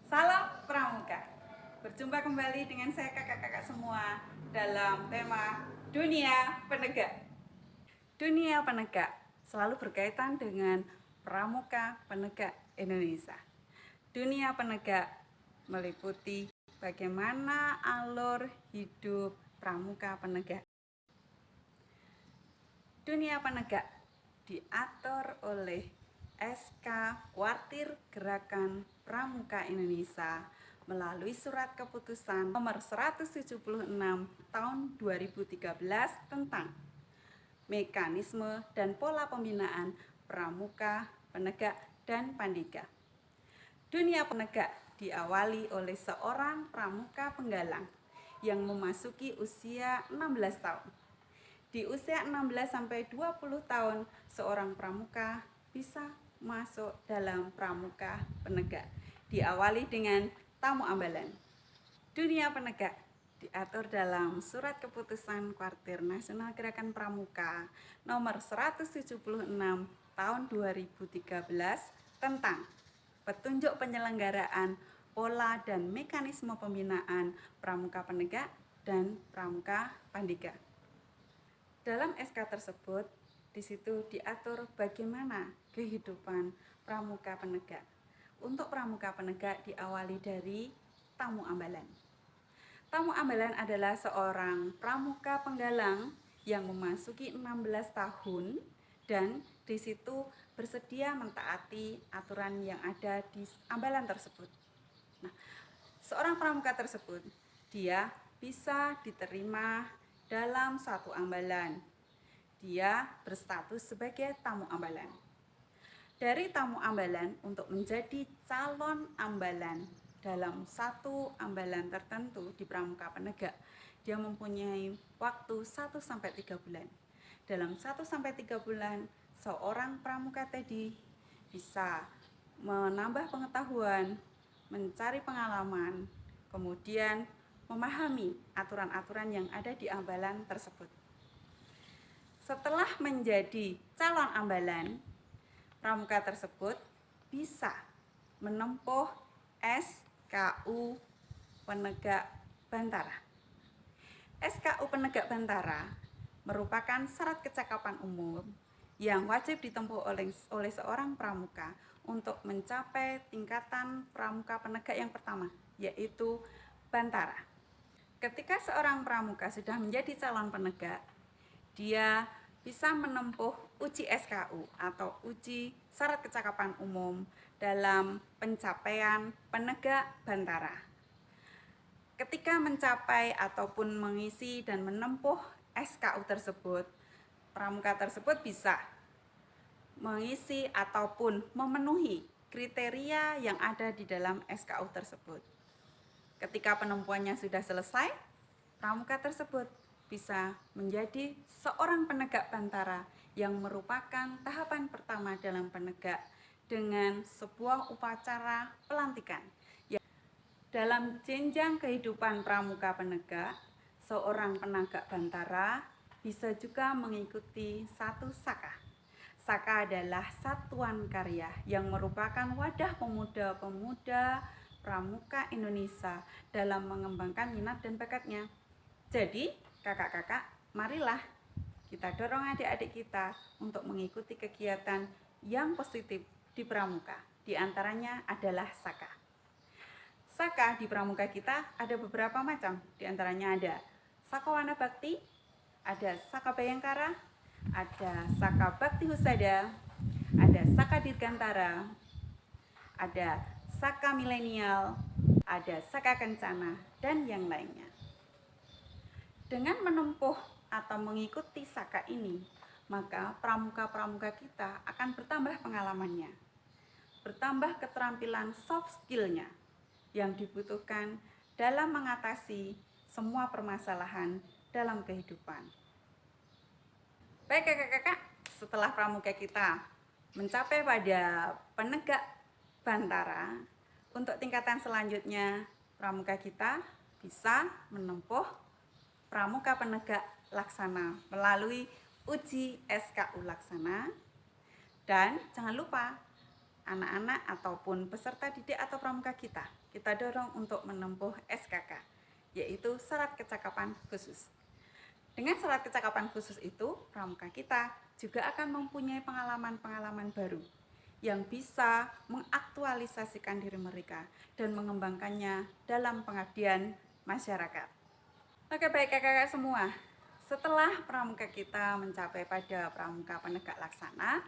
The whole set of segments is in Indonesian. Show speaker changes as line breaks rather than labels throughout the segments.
Salam Pramuka. Berjumpa kembali dengan saya kakak-kakak semua dalam tema Dunia Penegak. Dunia Penegak selalu berkaitan dengan Pramuka Penegak Indonesia. Dunia Penegak meliputi bagaimana alur hidup Pramuka Penegak. Dunia Penegak diatur oleh SK Kuartir Gerakan Pramuka Indonesia melalui Surat Keputusan nomor 176 tahun 2013 tentang mekanisme dan pola pembinaan pramuka, penegak, dan pandega. Dunia penegak diawali oleh seorang pramuka penggalang yang memasuki usia 16 tahun. Di usia 16-20 tahun, seorang pramuka bisa masuk dalam pramuka penegak. Diawali dengan tamu ambalan. Dunia penegak diatur dalam Surat Keputusan Kuartir Nasional Gerakan Pramuka nomor 176 tahun 2013 tentang petunjuk penyelenggaraan pola dan mekanisme pembinaan pramuka penegak dan pramuka pandega. Dalam SK tersebut, di situ diatur bagaimana kehidupan pramuka penegak. Untuk pramuka penegak diawali dari tamu ambalan. Tamu ambalan adalah seorang pramuka penggalang yang memasuki 16 tahun dan di situ bersedia mentaati aturan yang ada di ambalan tersebut. Nah, seorang pramuka tersebut dia bisa diterima dalam satu ambalan. Dia berstatus sebagai tamu ambalan. Dari tamu ambalan untuk menjadi calon ambalan dalam satu ambalan tertentu di pramuka penegak, dia mempunyai waktu 1-3 bulan. Dalam 1-3 bulan, seorang pramuka tadi bisa menambah pengetahuan, mencari pengalaman, kemudian memahami aturan-aturan yang ada di ambalan tersebut. Setelah menjadi calon ambalan, pramuka tersebut bisa menempuh SKU Penegak Bantara. SKU Penegak Bantara merupakan syarat kecakapan umum yang wajib ditempuh oleh seorang pramuka untuk mencapai tingkatan pramuka penegak yang pertama, yaitu Bantara. Ketika seorang pramuka sudah menjadi calon penegak, dia bisa menempuh uji SKU atau uji syarat kecakapan umum dalam pencapaian penegak bantara. Ketika mencapai ataupun mengisi dan menempuh SKU tersebut, pramuka tersebut bisa mengisi ataupun memenuhi kriteria yang ada di dalam SKU tersebut. Ketika penempuannya sudah selesai, pramuka tersebut bisa menjadi seorang penegak bantara yang merupakan tahapan pertama dalam penegak dengan sebuah upacara pelantikan. Dalam jenjang kehidupan pramuka penegak, seorang penegak bantara bisa juga mengikuti satu saka. Saka adalah satuan karya yang merupakan wadah pemuda-pemuda pramuka Indonesia dalam mengembangkan minat dan bakatnya. Jadi, kakak-kakak, marilah kita dorong adik-adik kita untuk mengikuti kegiatan yang positif di pramuka. Di antaranya adalah saka. Saka di pramuka kita ada beberapa macam. Di antaranya ada Saka Wana Bakti, ada Saka Bayangkara, ada Saka Bakti Husada, ada Saka Dirgantara, ada Saka Milenial, ada Saka Kencana, dan yang lainnya. Dengan menempuh atau mengikuti saka ini, maka pramuka-pramuka kita akan bertambah pengalamannya, bertambah keterampilan soft skill-nya yang dibutuhkan dalam mengatasi semua permasalahan dalam kehidupan. Baik kakak-kakak, setelah pramuka kita mencapai pada penegak bantara, untuk tingkatan selanjutnya pramuka kita bisa menempuh pramuka penegak laksana melalui uji SKU laksana. Dan jangan lupa anak-anak ataupun peserta didik atau pramuka kita dorong untuk menempuh SKK, yaitu syarat kecakapan khusus. Dengan syarat kecakapan khusus itu, pramuka kita juga akan mempunyai pengalaman-pengalaman baru yang bisa mengaktualisasikan diri mereka dan mengembangkannya dalam pengabdian masyarakat. Oke, baik kakak-kakak semua, setelah pramuka kita mencapai pada pramuka penegak laksana,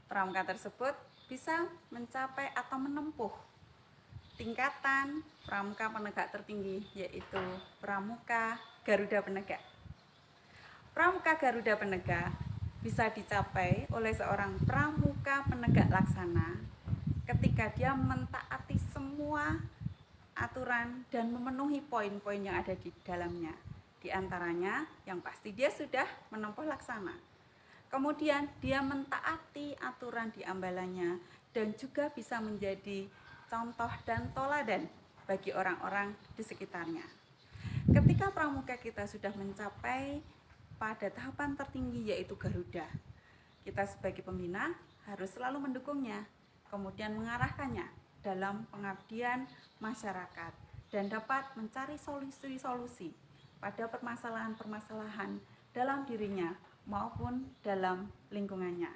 pramuka tersebut bisa mencapai atau menempuh tingkatan pramuka penegak tertinggi, yaitu pramuka Garuda Penegak. Pramuka Garuda Penegak bisa dicapai oleh seorang pramuka penegak laksana ketika dia mentaati semua aturan dan memenuhi poin-poin yang ada di dalamnya. Di antaranya yang pasti dia sudah menempuh laksana. Kemudian dia mentaati aturan di ambalannya dan juga bisa menjadi contoh dan toladan bagi orang-orang di sekitarnya. Ketika pramuka kita sudah mencapai pada tahapan tertinggi yaitu Garuda, kita sebagai pembina harus selalu mendukungnya, kemudian mengarahkannya dalam pengabdian masyarakat dan dapat mencari solusi-solusi pada permasalahan-permasalahan dalam dirinya maupun dalam lingkungannya.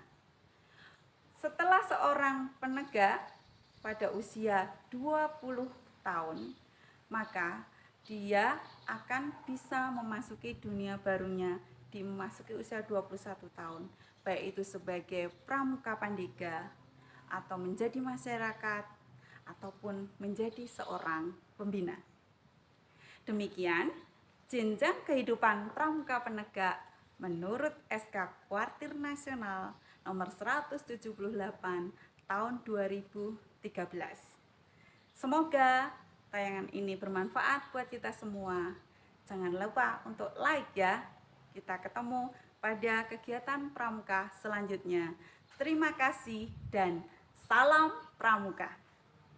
Setelah seorang penegak pada usia 20 tahun, maka dia akan bisa memasuki dunia barunya di memasuki usia 21 tahun, baik itu sebagai pramuka pandega atau menjadi masyarakat ataupun menjadi seorang pembina. Demikian jenjang kehidupan pramuka penegak menurut SK Kuartir Nasional nomor 178 tahun 2013. Semoga tayangan ini bermanfaat buat kita semua. Jangan lupa untuk like ya. Kita ketemu pada kegiatan pramuka selanjutnya. Terima kasih dan salam pramuka.